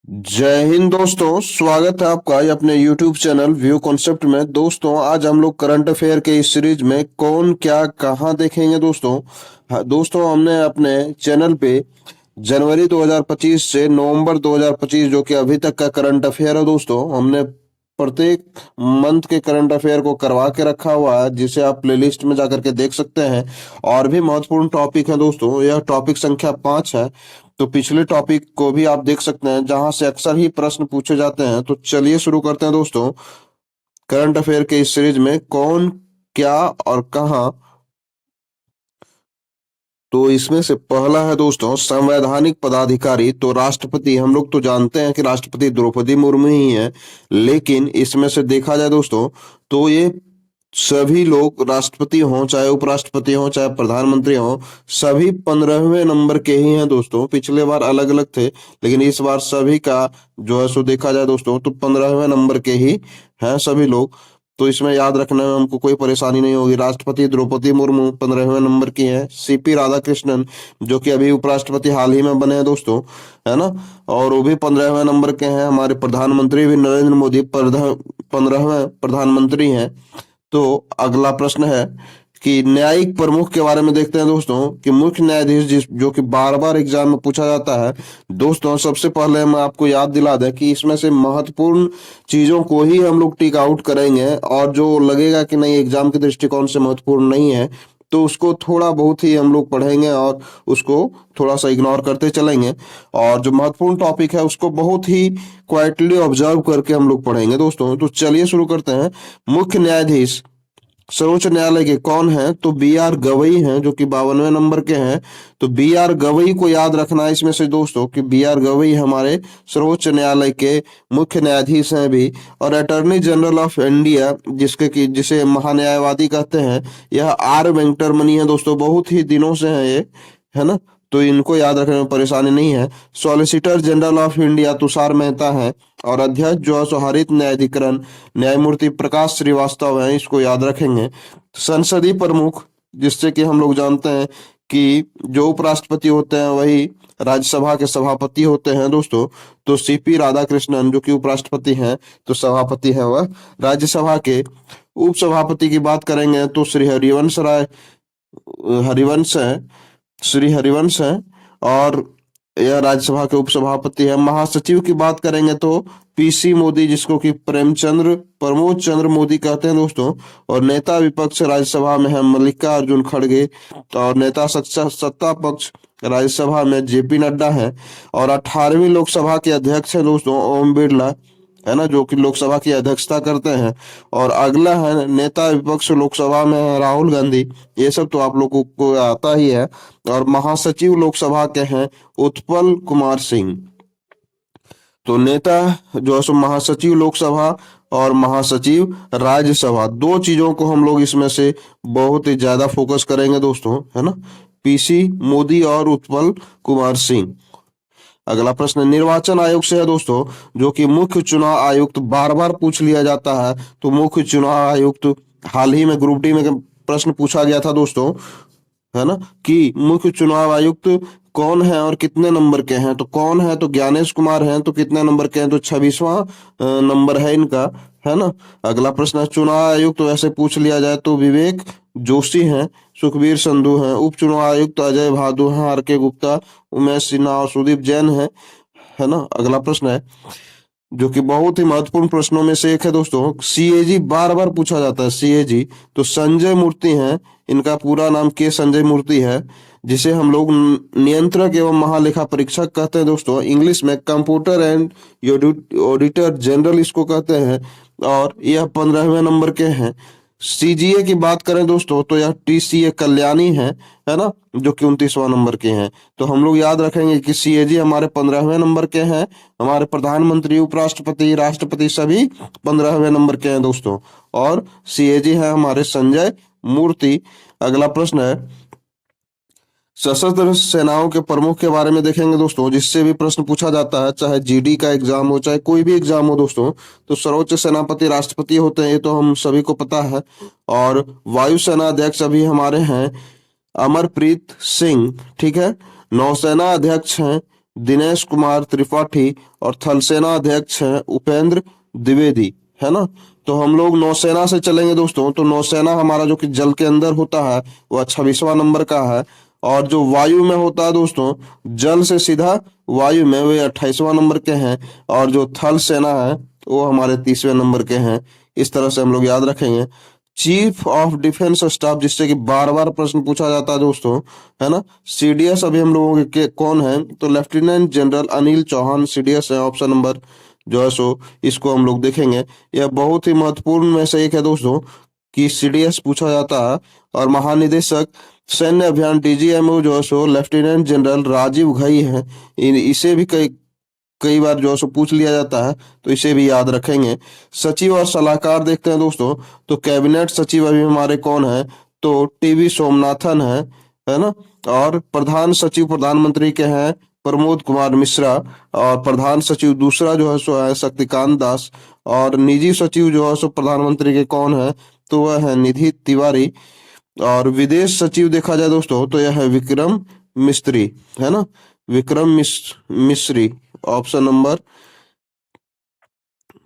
जय हिंद दोस्तों, स्वागत है आपका ये अपने YouTube चैनल व्यू कॉन्सेप्ट में। दोस्तों आज हम लोग करंट अफेयर के इस सीरीज में कौन क्या कहाँ देखेंगे दोस्तों। हाँ, दोस्तों हमने अपने चैनल पे जनवरी 2025 से नवंबर 2025 जो कि अभी तक का करंट अफेयर है दोस्तों, हमने प्रत्येक मंथ के करंट अफेयर को करवा के रखा हुआ है, जिसे आप प्लेलिस्ट में जाकर के देख सकते हैं। और भी महत्वपूर्ण टॉपिक है दोस्तों, यह टॉपिक संख्या 5 है। तो पिछले टॉपिक को भी आप देख सकते हैं, जहां से अक्सर ही प्रश्न पूछे जाते हैं। तो चलिए शुरू करते हैं दोस्तों करंट अफेयर के इस सीरीज में कौन क्या और कहां। तो इसमें से पहला है दोस्तों संवैधानिक पदाधिकारी। तो राष्ट्रपति, हम लोग तो जानते हैं कि राष्ट्रपति द्रौपदी मुर्मू ही है, लेकिन इसमें से देखा जाए दोस्तों तो ये सभी लोग, राष्ट्रपति हों चाहे उपराष्ट्रपति हों चाहे प्रधानमंत्री हों, सभी 15वें नंबर के ही हैं दोस्तों। पिछले बार अलग अलग थे, लेकिन इस बार सभी का जो है सो देखा जाए दोस्तों तो 15वें नंबर के ही हैं सभी लोग। तो इसमें याद रखने में हमको कोई परेशानी नहीं होगी। राष्ट्रपति द्रौपदी मुर्मू 15वें नंबर की हैं। सीपी राधाकृष्णन जो कि अभी उपराष्ट्रपति हाल ही में बने हैं दोस्तों, है ना, और वो भी 15वें नंबर के हैं। हमारे प्रधानमंत्री भी नरेंद्र मोदी 15वें प्रधानमंत्री हैं। तो अगला प्रश्न है कि न्यायिक प्रमुख के बारे में देखते हैं दोस्तों कि मुख्य न्यायाधीश जो कि बार बार एग्जाम में पूछा जाता है। दोस्तों सबसे पहले मैं आपको याद दिला दें कि इसमें से महत्वपूर्ण चीजों को ही हम लोग टिक आउट करेंगे, और जो लगेगा कि नहीं एग्जाम के दृष्टिकोण से महत्वपूर्ण नहीं है तो उसको थोड़ा बहुत ही हम लोग पढ़ेंगे और उसको थोड़ा सा इग्नोर करते चलेंगे। और जो महत्वपूर्ण टॉपिक है उसको बहुत ही क्वाइटली ऑब्जर्व करके हम लोग पढ़ेंगे दोस्तों। तो चलिए शुरू करते हैं। मुख्य न्यायाधीश सर्वोच्च न्यायालय के कौन है? तो बी आर गवई हैं, जो कि 52वें नंबर के हैं। तो बी आर गवई को याद रखना है इसमें से दोस्तों कि बी आर गवई हमारे सर्वोच्च न्यायालय के मुख्य न्यायाधीश हैं भी। और अटॉर्नी जनरल ऑफ इंडिया जिसे महान्यायवादी कहते हैं, यह आर वेंकटरमनी है दोस्तों। बहुत ही दिनों से है ये, है ना, तो इनको याद रखने में परेशानी नहीं है। Solicitor general of India Tushar Mehta है। और अध्यक्ष जो है सो हरित न्यायाधिकरण न्यायमूर्ति प्रकाश श्रीवास्तव हैं, इसको याद रखेंगे। संसदीय प्रमुख, जिससे कि हम लोग जानते हैं कि जो उपराष्ट्रपति होते हैं वही राज्यसभा के सभापति होते हैं दोस्तों। तो सीपी राधाकृष्णन जो कि उपराष्ट्रपति हैं तो सभापति हैं वह राज्यसभा के। उपसभापति की बात करेंगे तो हरिवंश है, श्री हरिवंश हैं, और यह राज्यसभा के उपसभापति है। महासचिव की बात करेंगे तो पीसी मोदी, जिसको कि प्रमोद चंद्र मोदी कहते हैं दोस्तों। और नेता विपक्ष राज्यसभा में है मल्लिकार्जुन खड़गे। और नेता सत्ता पक्ष राज्यसभा में जेपी नड्डा है। और 18वीं लोकसभा के अध्यक्ष है दोस्तों ओम बिरला, है ना, जो कि लोकसभा की अध्यक्षता करते हैं। और अगला है नेता विपक्ष लोकसभा में है राहुल गांधी। ये सब तो आप लोगों को आता ही है। और महासचिव लोकसभा के हैं उत्पल कुमार सिंह। तो नेता जो है सो महासचिव लोकसभा और महासचिव राज्यसभा, दो चीजों को हम लोग इसमें से बहुत ही ज्यादा फोकस करेंगे दोस्तों, है ना, पीसी मोदी और उत्पल कुमार सिंह। अगला प्रश्न निर्वाचन आयोग से है दोस्तों, जो कि मुख्य चुनाव आयुक्त बार बार पूछ लिया जाता है। तो मुख्य चुनाव आयुक्त हाल ही में ग्रुप डी में प्रश्न पूछा गया था दोस्तों, है ना, कि मुख्य चुनाव आयुक्त कौन है और कितने नंबर के हैं। तो कौन है तो ज्ञानेश कुमार हैं। तो कितने नंबर के हैं तो 26वां नंबर है इनका, है ना। अगला प्रश्न है चुनाव आयुक्त वैसे पूछ लिया जाए तो विवेक जोशी हैं, सुखबीर संधू हैं। उप चुनाव आयुक्त अजय भादु हैं, आर के गुप्ता, उमेश सिन्हा और सुदीप जैन है ना। अगला प्रश्न है जो कि बहुत ही महत्वपूर्ण प्रश्नों में से एक है दोस्तों, सीएजी बार बार पूछा जाता है। सीएजी तो संजय मूर्ति हैं, इनका पूरा नाम के संजय मूर्ति है, जिसे हम लोग नियंत्रक एवं महालेखा परीक्षक कहते हैं दोस्तों। इंग्लिश में कंप्यूटर एंड ऑडिटर जनरल इसको कहते हैं। और यह 15वें नंबर के हैं। सीजीए की बात करें दोस्तों तो यह टीसीए कल्याणी है ना, जो कि 29वां नंबर के हैं। तो हम लोग याद रखेंगे कि सीएजी हमारे 15वें नंबर के हैं। हमारे प्रधानमंत्री, उपराष्ट्रपति, राष्ट्रपति सभी 15वें नंबर के हैं दोस्तों। और सीएजी है हमारे संजय मूर्ति। अगला प्रश्न है सशस्त्र सेनाओं के प्रमुख के बारे में देखेंगे दोस्तों, जिससे भी प्रश्न पूछा जाता है, चाहे जीडी का एग्जाम हो चाहे कोई भी एग्जाम हो दोस्तों। तो सर्वोच्च सेनापति राष्ट्रपति होते हैं, ये तो हम सभी को पता है। और वायुसेना अध्यक्ष अभी हमारे हैं अमरप्रीत सिंह, ठीक है। नौसेना अध्यक्ष हैं दिनेश कुमार त्रिपाठी और थल सेना अध्यक्ष हैं उपेंद्र द्विवेदी, है ना। तो हम लोग नौसेना से चलेंगे दोस्तों, तो नौसेना हमारा जो कि जल के अंदर होता है वो 26वां नंबर का है। और जो वायु में होता है दोस्तों, जल से सीधा वायु में, वे 28वां नंबर के हैं। और जो थल सेना है वो हमारे 30वें नंबर के हैं। इस तरह से हम लोग याद रखेंगे। चीफ ऑफ डिफेंस स्टाफ, जिससे कि बार बार प्रश्न पूछा जाता है दोस्तों, है ना। सीडीएस अभी हम लोगों के कौन है, तो lieutenant general Anil Chauhan CDS है, ऑप्शन नंबर जो है सो इसको हम लोग देखेंगे। यह बहुत ही महत्वपूर्ण में से एक है दोस्तों कि सीडीएस पूछा जाता है। और महानिदेशक सैन्य अभियान डीजीएमओ जो है सो लेफ्टिनेंट जनरल राजीव घई है। इसे भी कई कई बार जो है सो पूछ लिया जाता है, तो इसे भी याद रखेंगे। सचिव और सलाहकार देखते हैं दोस्तों, तो कैबिनेट सचिव अभी हमारे कौन है, तो टीवी सोमनाथन है ना। और प्रधान सचिव प्रधानमंत्री के हैं प्रमोद कुमार मिश्रा। और प्रधान सचिव दूसरा जो है सो है शक्तिकांत दास। और निजी सचिव जो है सो प्रधानमंत्री के कौन है, तो वह है निधि तिवारी। और विदेश सचिव देखा जाए दोस्तों, तो यह है विक्रम मिस्त्री, है ना। मिस्री, ऑप्शन नंबर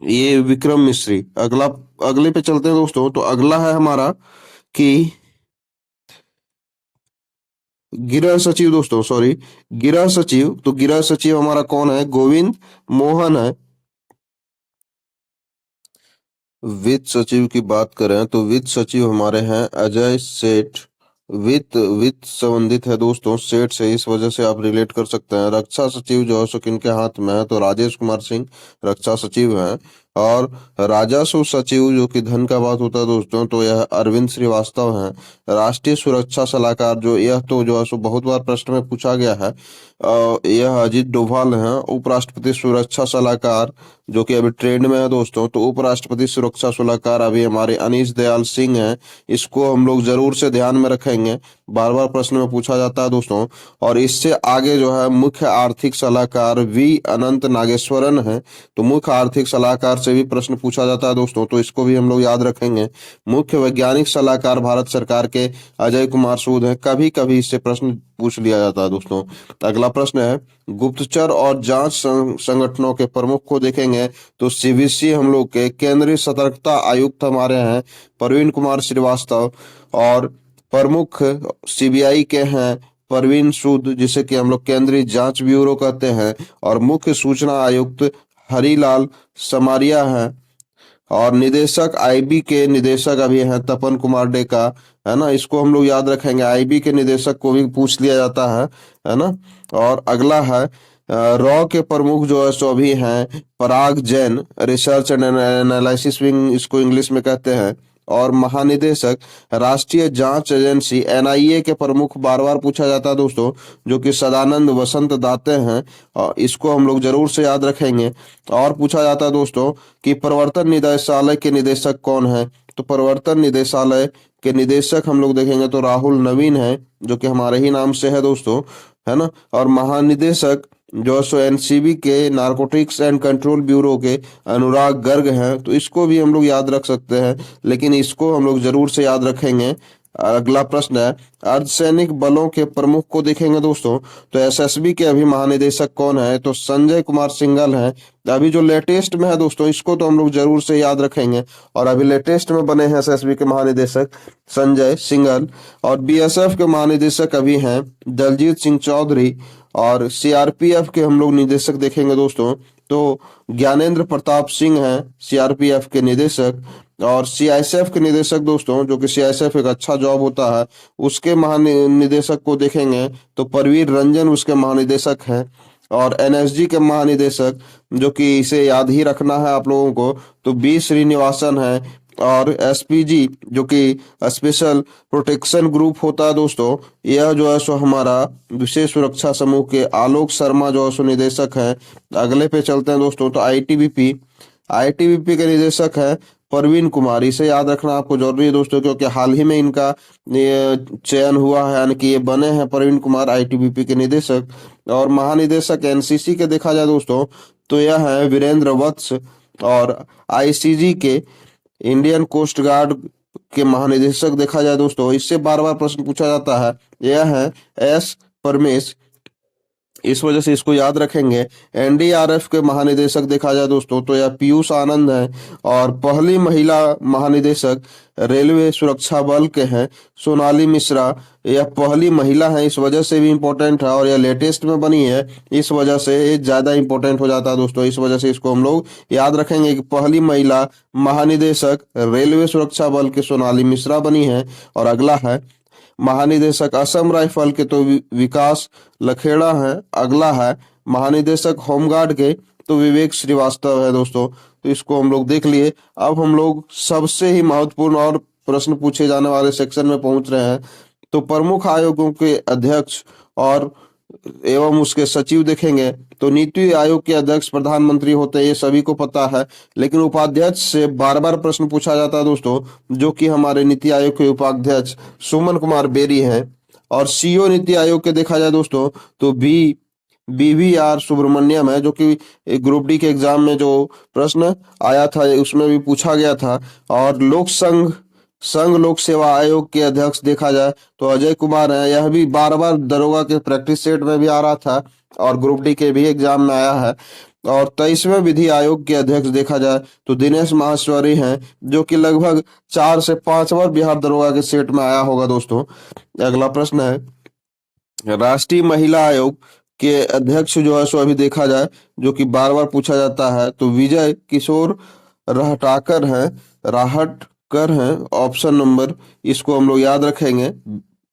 ये विक्रम मिस्री। अगले पे चलते हैं दोस्तों, तो अगला है हमारा कि गृह सचिव दोस्तों, सॉरी, गृह सचिव। तो गृह सचिव हमारा कौन है, गोविंद मोहन है। वित्त सचिव की बात करें तो वित्त सचिव हमारे हैं अजय सेठ। वित्त संबंधित है दोस्तों सेठ से, इस वजह से आप रिलेट कर सकते हैं। रक्षा सचिव जो है सो किनके हाथ में है, तो राजेश कुमार सिंह रक्षा सचिव हैं। और राजस्व सचिव जो कि धन का बात होता है दोस्तों, तो यह अरविंद श्रीवास्तव हैं। राष्ट्रीय सुरक्षा सलाहकार, जो यह तो जो है सो बहुत बार प्रश्न में पूछा गया है, यह अजीत डोभाल हैं। उपराष्ट्रपति सुरक्षा सलाहकार जो कि अभी ट्रेंड में है दोस्तों, तो उपराष्ट्रपति सुरक्षा सलाहकार अभी हमारे अनीश दयाल सिंह हैं। इसको हम लोग जरूर से ध्यान में रखेंगे, बार बार प्रश्न में पूछा जाता है दोस्तों। और इससे आगे जो है मुख्य आर्थिक सलाहकार वी अनंत नागेश्वरन है। तो मुख्य आर्थिक सलाहकार से भी प्रश्न पूछा जाता है दोस्तों, तो इसको भी हम लोग याद रखेंगे। मुख्य वैज्ञानिक सलाहकार भारत सरकार के अजय कुमार सूद हैं। कभी कभी इससे प्रश्न पूछ लिया जाता है दोस्तों। अगला प्रश्न है, गुप्तचर और जांच संगठनों के प्रमुख को देखेंगे, तो सीवीसी हम लोग के केंद्रीय सतर्कता आयुक्त हमारे हैं प्रवीण कुमार श्रीवास्तव। और प्रमुख सीबीआई के हैं परवीन सूद, जिसे कि हम लोग केंद्रीय जांच ब्यूरो कहते हैं। और मुख्य सूचना आयुक्त हरीलाल समारिया हैं। और निदेशक आईबी के निदेशक अभी हैं तपन कुमार डेका, है ना। इसको हम लोग याद रखेंगे, आईबी के निदेशक को भी पूछ लिया जाता है ना। और अगला है रॉ के प्रमुख जो है सो अभी हैं Parag Jain, research and analysis wing इसको इंग्लिश में कहते हैं। और महानिदेशक राष्ट्रीय जांच एजेंसी एनआईए के प्रमुख बार बार पूछा जाता है दोस्तों, जो कि सदानंद वसंत दाते हैं। और इसको हम लोग जरूर से याद रखेंगे। और पूछा जाता है दोस्तों कि प्रवर्तन निदेशालय के निदेशक कौन है, तो प्रवर्तन निदेशालय के निदेशक हम लोग देखेंगे तो राहुल नवीन है, जो कि हमारे ही नाम से है दोस्तों, है ना। और महानिदेशक जो सो एनसीबी के नारकोटिक्स एंड कंट्रोल ब्यूरो के अनुराग गर्ग हैं। तो इसको भी हम लोग याद रख सकते हैं, लेकिन इसको हम लोग जरूर से याद रखेंगे। अगला प्रश्न है, अर्धसैनिक बलों के प्रमुख को देखेंगे दोस्तों, तो एसएसबी के अभी महानिदेशक कौन है, तो संजय कुमार सिंघल हैं। अभी जो लेटेस्ट में है दोस्तों, इसको तो हम लोग जरूर से याद रखेंगे। और अभी लेटेस्ट में बने हैं एसएसबी के महानिदेशक संजय सिंघल। और बीएसएफ के महानिदेशक अभी हैं दलजीत सिंह चौधरी। और सीआरपीएफ के हम लोग निदेशक देखेंगे दोस्तों, तो ज्ञानेंद्र प्रताप सिंह हैं सीआरपीएफ के निदेशक। और सीआईएसएफ के निदेशक दोस्तों, जो कि सीआईएसएफ एक अच्छा जॉब होता है, उसके महानिदेशक को देखेंगे तो परवीर रंजन उसके महानिदेशक हैं। और एनएसजी के महानिदेशक, जो कि इसे याद ही रखना है आप लोगों को, तो बी श्रीनिवासन है। और एसपीजी जो कि स्पेशल प्रोटेक्शन ग्रुप होता है दोस्तों, यह जो है सो हमारा विशेष सुरक्षा समूह के आलोक शर्मा जो है सो निदेशक है। अगले पे चलते हैं दोस्तों, तो आईटीबीपी के निदेशक है परवीन कुमार। इसे याद रखना आपको जरूरी है दोस्तों, क्योंकि हाल ही में इनका ये चयन हुआ है, यानी कि ये बने हैं परवीन कुमार आईटीबीपी के निदेशक। और महानिदेशक एनसीसी के देखा जाए दोस्तों, तो यह है वीरेंद्र वत्स। और आईसीजी के इंडियन कोस्ट गार्ड के महानिदेशक देखा जाए दोस्तों, इससे बार बार प्रश्न पूछा जाता है, यह है एस परमेश। इस वजह से इसको याद रखेंगे। एनडीआरएफ के महानिदेशक देखा जाए दोस्तों तो यह पीयूष आनंद है, और पहली महिला महानिदेशक रेलवे सुरक्षा बल के हैं सोनाली मिश्रा। यह पहली महिला है, इस वजह से भी इम्पोर्टेंट है, और यह लेटेस्ट में बनी है, इस वजह से ये ज़्यादा इम्पोर्टेंट हो जाता है दोस्तों। इस वजह से इसको हम लोग याद रखेंगे कि पहली महिला महानिदेशक रेलवे सुरक्षा बल के सोनाली मिश्रा बनी है। और अगला है महानिदेशक असम राइफल के तो विकास लखेड़ा है। अगला है महानिदेशक होमगार्ड के तो विवेक श्रीवास्तव है दोस्तों। तो इसको हम लोग देख लिए। अब हम लोग सबसे ही महत्वपूर्ण और प्रश्न पूछे जाने वाले सेक्शन में पहुंच रहे हैं। तो प्रमुख आयोगों के अध्यक्ष और एवं उसके सचिव देखेंगे। तो नीति आयोग के अध्यक्ष प्रधानमंत्री होते हैं, ये सभी को पता है, लेकिन उपाध्यक्ष से बार बार प्रश्न पूछा जाता है दोस्तों, जो कि हमारे नीति आयोग के उपाध्यक्ष सुमन कुमार बेरी हैं। और सीईओ नीति आयोग के देखा जाए दोस्तों तो BVR सुब्रमण्यम है, जो कि ग्रुप डी के एग्जाम में जो प्रश्न आया था उसमें भी पूछा गया था। और संघ लोक सेवा आयोग के अध्यक्ष देखा जाए तो अजय कुमार है, यह भी बार बार दरोगा के प्रैक्टिस सेट में भी आ रहा था और ग्रुप डी के भी एग्जाम में आया है। और 23वें विधि आयोग के अध्यक्ष देखा जाए तो दिनेश माहेश्वरी हैं, जो कि लगभग 4 से 5 बार बिहार दरोगा के सेट में आया होगा दोस्तों। अगला प्रश्न है राष्ट्रीय महिला आयोग के अध्यक्ष जो है सो अभी देखा जाए, जो कि बार बार पूछा जाता है, तो विजय किशोर राहटकर हैं ऑप्शन नंबर, इसको हम लोग याद रखेंगे।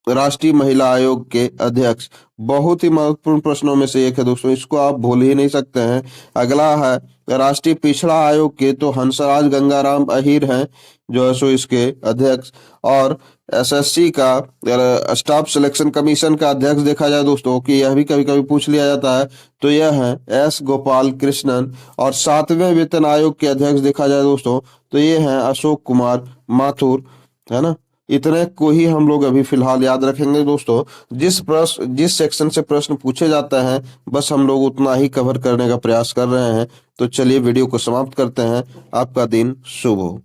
राष्ट्रीय महिला आयोग के अध्यक्ष बहुत ही महत्वपूर्ण प्रश्नों में से एक है दोस्तों, इसको आप भूल ही नहीं सकते हैं। अगला है राष्ट्रीय पिछड़ा आयोग के तो हंसराज गंगाराम अहीर हैं जो है सो इसके अध्यक्ष। और एसएससी का स्टाफ सिलेक्शन कमीशन का अध्यक्ष देखा जाए दोस्तों कि यह भी कभी कभी पूछ लिया जाता है, तो यह है एस गोपाल कृष्णन। और 7वें वेतन आयोग के अध्यक्ष देखा जाए दोस्तों तो ये हैं अशोक कुमार माथुर, है ना। इतने को ही हम लोग अभी फिलहाल याद रखेंगे दोस्तों। जिस सेक्शन से प्रश्न पूछे जाते हैं बस हम लोग उतना ही कवर करने का प्रयास कर रहे हैं। तो चलिए वीडियो को समाप्त करते हैं। आपका दिन शुभ हो।